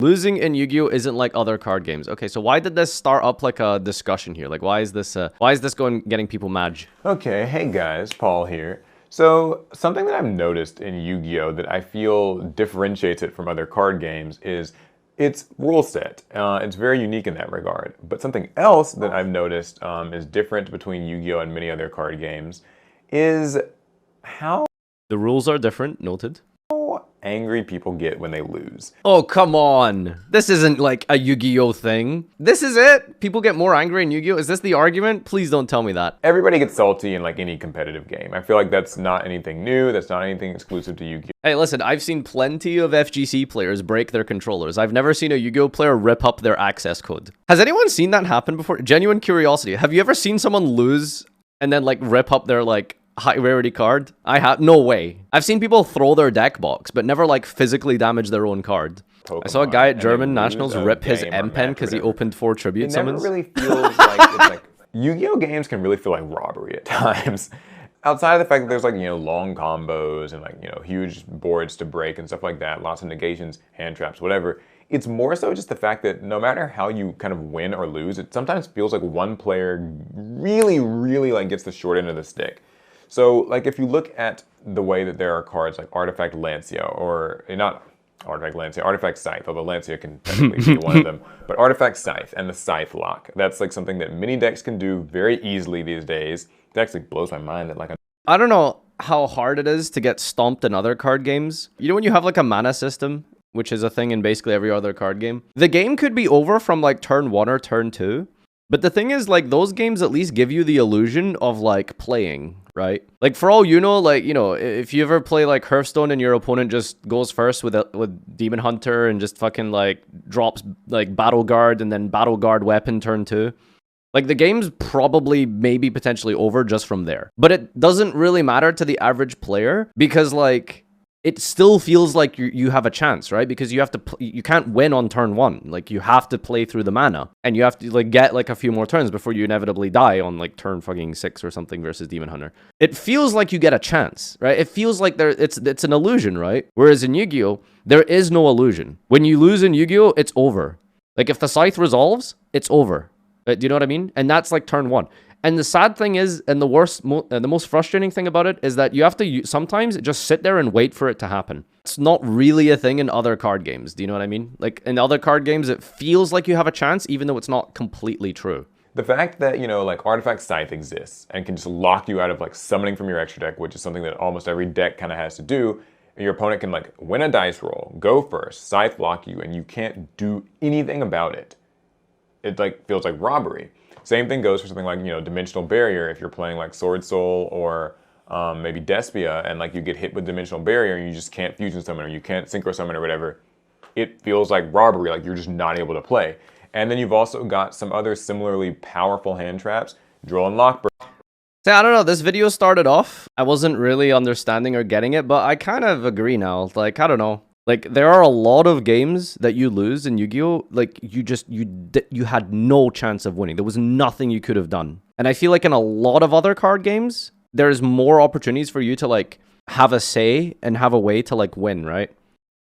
Losing in Yu-Gi-Oh isn't like other card games. Okay, so why did this start up like a discussion here? Like, why is this getting people mad? Okay, hey guys, Paul here. So something that I've noticed in Yu-Gi-Oh that I feel differentiates it from other card games is its rule set. It's very unique in that regard. But something else that I've noticed is different between Yu-Gi-Oh and many other card games is how The rules are different, noted. angry people get when they lose. Oh, come on. This isn't like a Yu-Gi-Oh thing. This is it? People get more angry in Yu-Gi-Oh? Is this the argument? Please don't tell me that. Everybody gets salty in like any competitive game. I feel like that's not anything new. That's not anything exclusive to Yu-Gi-Oh. Hey, listen, I've seen plenty of FGC players break their controllers. I've never seen a Yu-Gi-Oh player rip up their access code. Has anyone seen that happen before? Genuine curiosity. Have you ever seen someone lose and then like rip up their like high rarity card? I have no way. I've seen people throw their deck box, but never like physically damage their own card. Pokemon, I saw a guy at German Nationals rip his M pen because he opened 4 tribute summons. It never really feels like it's like Yu-Gi-Oh games can really feel like robbery at times. Outside of the fact that there's like, you know, long combos and like, you know, huge boards to break and stuff like that, lots of negations, hand traps, whatever. It's more so just the fact that no matter how you kind of win or lose, it sometimes feels like one player really like gets the short end of the stick. So, like, if you look at the way that there are cards like Artifact Lancia, or not Artifact Lancia, Artifact Scythe, although Lancia can technically be one of them, but Artifact Scythe and the Scythe lock, that's like something that many decks can do very easily these days. It actually blows my mind that like I don't know how hard it is to get stomped in other card games. You know when you have like a mana system, which is a thing in basically every other card game? The game could be over from like turn 1 or turn 2. But the thing is, like, those games at least give you the illusion of, like, playing, right? Like, for all you know, like, you know, if you ever play, like, Hearthstone and your opponent just goes first with Demon Hunter and just fucking, like, drops, like, Battle Guard and then Battle Guard Weapon turn 2. Like, the game's probably maybe potentially over just from there. But it doesn't really matter to the average player because, like, it still feels like you have a chance, right? Because you have to you can't win on turn 1. Like, you have to play through the mana, and you have to like get like a few more turns before you inevitably die on like turn fucking 6 or something versus Demon Hunter. It feels like you get a chance, right? It feels like it's an illusion, right? Whereas in Yu-Gi-Oh, there is no illusion. When you lose in Yu-Gi-Oh, it's over. Like if the Scythe resolves, it's over. Do you know what I mean? And that's like turn 1. And the sad thing is, and the most frustrating thing about it is that you have to sometimes just sit there and wait for it to happen. It's not really a thing in other card games. Do you know what I mean? Like in other card games, it feels like you have a chance, even though it's not completely true. The fact that, you know, like Artifact Scythe exists and can just lock you out of like summoning from your extra deck, which is something that almost every deck kind of has to do. Your opponent can like win a dice roll, go first, Scythe lock you, and you can't do anything about it. It like feels like robbery. Same thing goes for something like, you know, Dimensional Barrier. If you're playing like Sword Soul or maybe Despia and like you get hit with Dimensional Barrier and you just can't Fusion Summon or you can't Synchro Summon or whatever, it feels like robbery, like you're just not able to play. And then you've also got some other similarly powerful hand traps, Drill and Lockbird. See, I don't know, this video started off, I wasn't really understanding or getting it, but I kind of agree now. Like, I don't know. Like, there are a lot of games that you lose in Yu-Gi-Oh! Like, you had no chance of winning. There was nothing you could have done. And I feel like in a lot of other card games, there's more opportunities for you to, like, have a say and have a way to, like, win, right?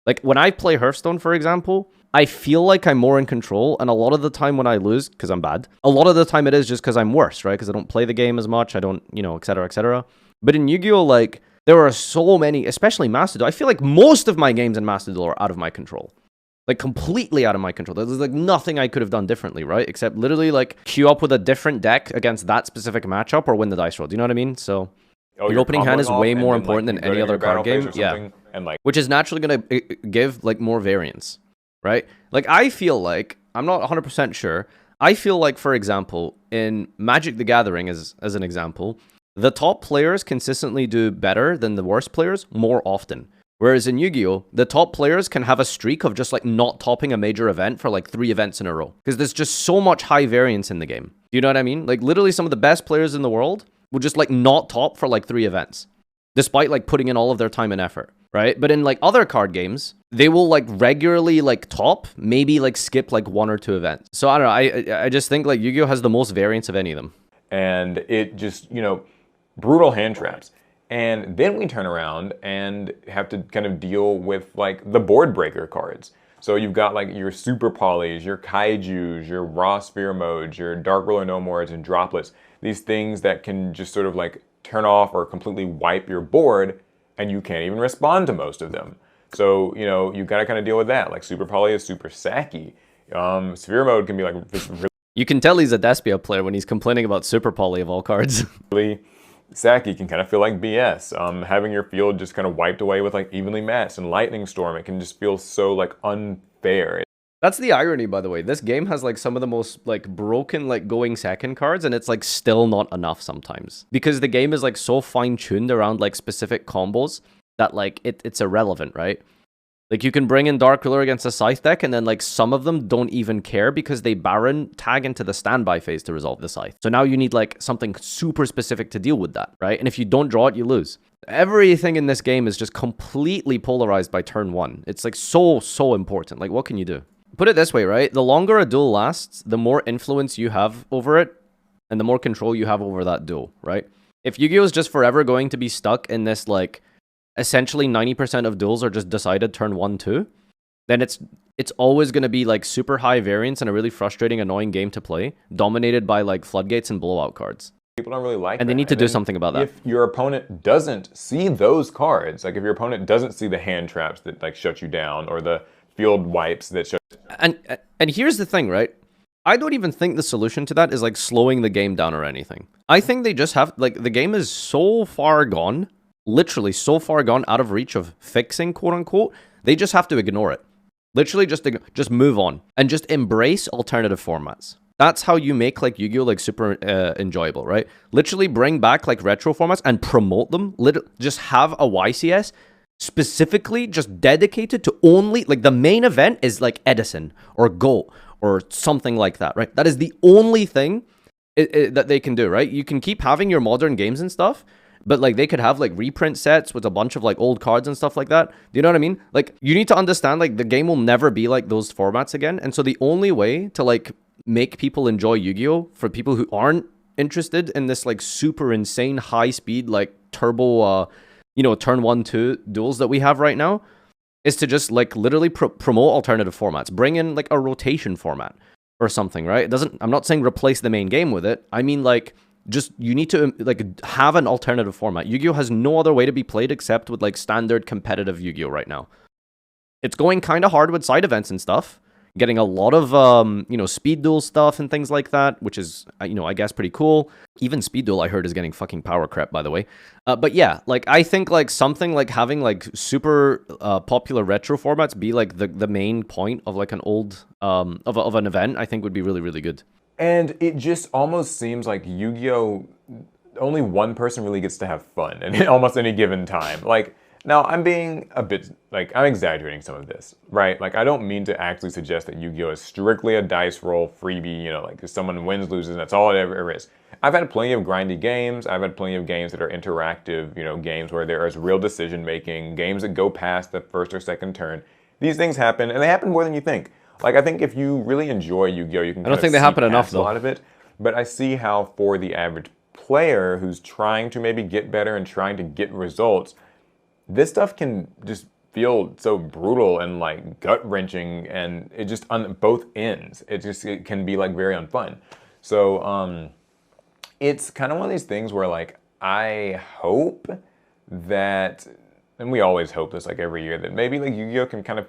Like, when I play Hearthstone, for example, I feel like I'm more in control. And a lot of the time when I lose, because I'm bad, a lot of the time it is just because I'm worse, right? Because I don't play the game as much. I don't, you know, et cetera, et cetera. But in Yu-Gi-Oh! Like, there are so many, especially Master Duel. I feel like most of my games in Master Duel are out of my control. Like, completely out of my control. There's, like, nothing I could have done differently, right? Except literally, like, queue up with a different deck against that specific matchup or win the dice roll. Do you know what I mean? So, your opening hand is way more important than any other card game. Yeah. And, like, which is naturally going to give, like, more variance, right? Like, I feel like, I'm not 100% sure, I feel like, for example, in Magic the Gathering, as an example, the top players consistently do better than the worst players more often. Whereas in Yu-Gi-Oh, the top players can have a streak of just like not topping a major event for like 3 events in a row. Because there's just so much high variance in the game. Do you know what I mean? Like literally some of the best players in the world will just like not top for like 3 events. Despite like putting in all of their time and effort, right? But in like other card games, they will like regularly like top, maybe like skip like 1 or 2 events. So I don't know, I just think like Yu-Gi-Oh has the most variance of any of them. And it just, you know, brutal hand traps. And then we turn around and have to kind of deal with like the Boardbreaker cards. So you've got like your super polys, your kaijus, your raw sphere modes, your dark roller no mores and droplets. These things that can just sort of like turn off or completely wipe your board, and you can't even respond to most of them. So, you know, you gotta kind of deal with that. Like super poly is super sacky. Sphere mode can be like this You can tell he's a Despia player when he's complaining about Super Poly of all cards. really sacky, can kind of feel like BS. Having your field just kind of wiped away with like evenly matched and lightning storm, it can just feel so like unfair. That's the irony, by the way. This game has like some of the most like broken like going second cards, and it's like still not enough sometimes. Because the game is like so fine-tuned around like specific combos that like it's irrelevant, right? Like, you can bring in Dark Ruler against a Scythe deck, and then, like, some of them don't even care because they Baron tag into the standby phase to resolve the Scythe. So now you need, like, something super specific to deal with that, right? And if you don't draw it, you lose. Everything in this game is just completely polarized by turn 1. It's, like, so important. Like, what can you do? Put it this way, right? The longer a duel lasts, the more influence you have over it, and the more control you have over that duel, right? If Yu-Gi-Oh! Is just forever going to be stuck in this, like, essentially 90% of duels are just decided turn 1-2, then it's always going to be like super high variance and a really frustrating, annoying game to play, dominated by like floodgates and blowout cards. People don't really like and they need to do something about that. If your opponent doesn't see those cards, like if your opponent doesn't see the hand traps that like shut you down or the field wipes that shut and here's the thing, right? I don't even think the solution to that is like slowing the game down or anything. I think they just have like the game is so far gone, literally so far gone out of reach of fixing, quote unquote, they just have to ignore it. Literally just move on and just embrace alternative formats. That's how you make like Yu-Gi-Oh! Like super enjoyable, right? Literally bring back like retro formats and promote them. Just have a YCS specifically just dedicated to only like the main event is like Edison or Go or something like that, right? That is the only thing that they can do, right? You can keep having your modern games and stuff, but like they could have like reprint sets with a bunch of like old cards and stuff like that. Do you know what I mean? Like you need to understand like the game will never be like those formats again. And so the only way to like make people enjoy Yu-Gi-Oh! For people who aren't interested in this like super insane high speed like turbo you know, turn 1-2 duels that we have right now is to just like literally promote alternative formats. Bring in like a rotation format or something, right? It doesn't, I'm not saying replace the main game with it. I mean like just you need to like have an alternative format. Yu-Gi-Oh! Has no other way to be played except with like standard competitive Yu-Gi-Oh! Right now. It's going kind of hard with side events and stuff. Getting a lot of, you know, speed duel stuff and things like that, which is, you know, I guess pretty cool. Even speed duel, I heard, is getting fucking power crept, by the way. But yeah, like, I think, like, something like having, like, super popular retro formats be, like, the main point of, like, an old, of an event, I think would be really, really good. And it just almost seems like Yu-Gi-Oh! Only one person really gets to have fun at almost any given time. Like, now, I'm being a bit, like, I'm exaggerating some of this, right? Like, I don't mean to actually suggest that Yu-Gi-Oh! Is strictly a dice roll freebie, you know, like, if someone wins, loses, and that's all it ever is. I've had plenty of grindy games. I've had plenty of games that are interactive, you know, games where there is real decision-making, games that go past the first or second turn. These things happen, and they happen more than you think. Like, I think if you really enjoy Yu-Gi-Oh! You can I don't think they happen enough, though. A lot of it, but I see how for the average player who's trying to maybe get better and trying to get results, this stuff can just feel so brutal and like gut-wrenching, and it just on both ends. It can be like very unfun. So it's kind of one of these things where like I hope that, and we always hope this like every year, that maybe like Yu-Gi-Oh! Can kind of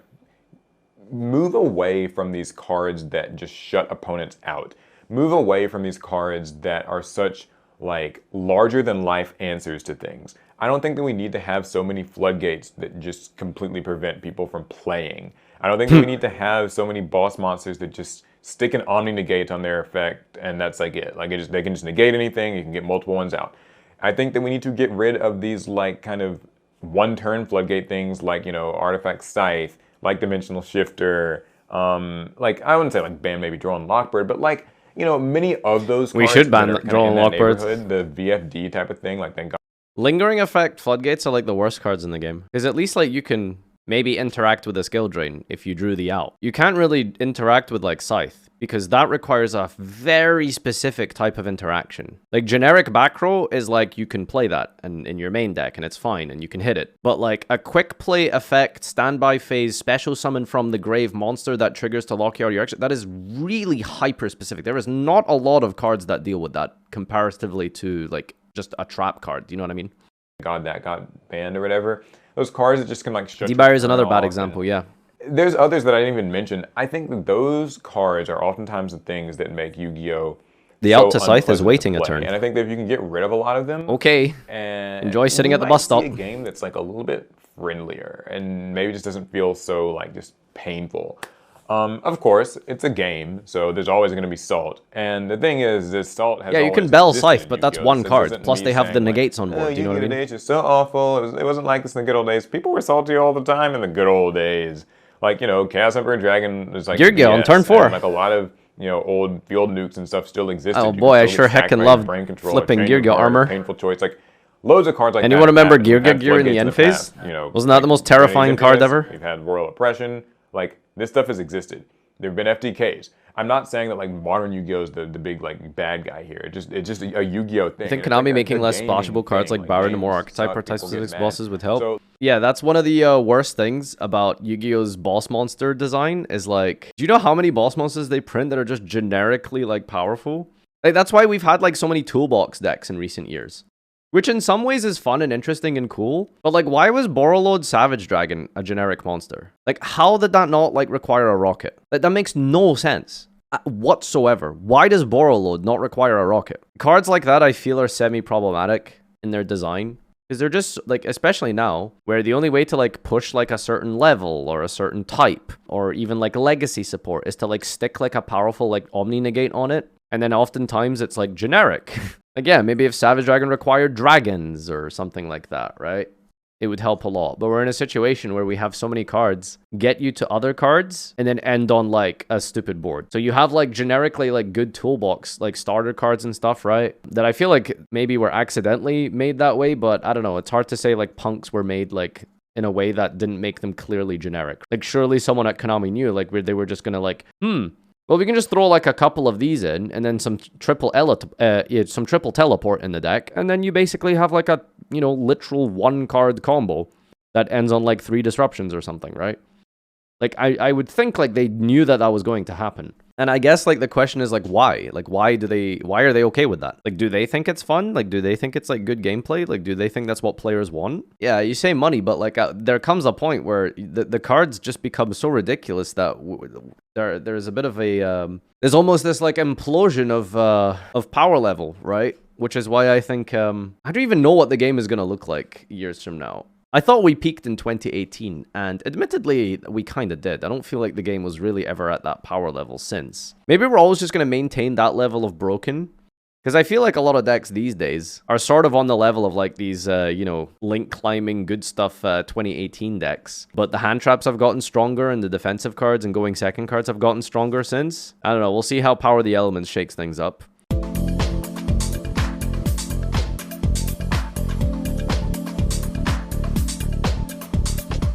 move away from these cards that just shut opponents out. Move away from these cards that are such like larger than life answers to things. I don't think that we need to have so many floodgates that just completely prevent people from playing. I don't think that we need to have so many boss monsters that just stick an Omni Negate on their effect and that's like it. Like they can just negate anything, you can get multiple ones out. I think that we need to get rid of these like kind of one-turn floodgate things like, you know, Artifact Scythe, like Dimensional Shifter, like I wouldn't say like ban maybe Draw and Lockbird, but like, you know, many of those cards we should ban Draw and Lockbirds. The VFD type of thing, like thank God. Lingering effect floodgates are like the worst cards in the game. Because at least like you can maybe interact with a skill drain if you drew the out. You can't really interact with like Scythe, because that requires a very specific type of interaction. Like generic back row is like you can play that and in your main deck and it's fine and you can hit it. But like a quick play effect, standby phase, special summon from the grave monster that triggers to lock you out of your action, that is really hyper specific. There is not a lot of cards that deal with that comparatively to like just a trap card. Do you know what I mean? God, that got banned or whatever. Those cards that just can like D-Buyer is another bad example, yeah. There's others that I didn't even mention. I think that those cards are oftentimes the things that make Yu-Gi-Oh! The out to Scythe is waiting a turn. And I think that if you can get rid of a lot of them... Okay. And enjoy sitting at the bus stop. A game that's like a little bit friendlier and maybe just doesn't feel so like just painful. Of course, it's a game, so there's always going to be salt. And the thing is, this salt has you can bell Scythe, but that's one card. Plus, they have the negates on board. Do you know what I mean? Days is so awful. It wasn't like this in the good old days. People were salty all the time in the good old days. Like, you know, Chaos Emperor Dragon is like... YuGiOh on turn 4. Like a lot of, you know, old field nukes and stuff still existed. Oh boy, I sure heckin' love flipping YuGiOh armor. Painful choice. Like, loads of cards like that. Anyone remember Gear in the end phase? You know, wasn't that the most terrifying card ever? We've had Royal Oppression. Like, this stuff has existed. There have been FTKs. I'm not saying that like modern Yu-Gi-Oh is the big like bad guy here. It's just a Yu-Gi-Oh thing. I think Konami making less splashable cards like Byron and more archetype or type specific bosses would help. So, yeah, that's one of the worst things about Yu-Gi-Oh's boss monster design is like, do you know how many boss monsters they print that are just generically like powerful? Like that's why we've had like so many toolbox decks in recent years. Which in some ways is fun and interesting and cool. But like, why was Borreload Savage Dragon a generic monster? Like, how did that not like require a rocket? Like, that makes no sense whatsoever. Why does Borreload not require a rocket? Cards like that I feel are semi-problematic in their design. Because they're just like, especially now, where the only way to like push like a certain level or a certain type or even like legacy support is to like stick like a powerful like Omni Negate on it. And then oftentimes it's like generic. Again, maybe if Savage Dragon required dragons or something like that, right? It would help a lot. But we're in a situation where we have so many cards get you to other cards and then end on like a stupid board. So you have like generically like good toolbox, like starter cards and stuff, right? That I feel like maybe were accidentally made that way, but I don't know. It's hard to say like punks were made like in a way that didn't make them clearly generic. Like surely someone at Konami knew like they were just gonna like, well, we can just throw like a couple of these in and then some triple teleport in the deck. And then you basically have like a, you know, literal one card combo that ends on like 3 disruptions or something, right? Like I would think like they knew that that was going to happen. And I guess like the question is like why? Like why are they okay with that? Like do they think it's fun? Like do they think it's like good gameplay? Like do they think that's what players want? Yeah, you say money, but like there comes a point where the cards just become so ridiculous that there's a bit of a there's almost this like implosion of power level, right? Which is why I think I don't even know what the game is gonna look like years from now. I thought we peaked in 2018, and admittedly, we kind of did. I don't feel like the game was really ever at that power level since. Maybe we're always just going to maintain that level of broken, because I feel like a lot of decks these days are sort of on the level of like these, you know, link climbing good stuff 2018 decks. But the hand traps have gotten stronger, and the defensive cards and going second cards have gotten stronger since. I don't know. We'll see how Power of the Elements shakes things up.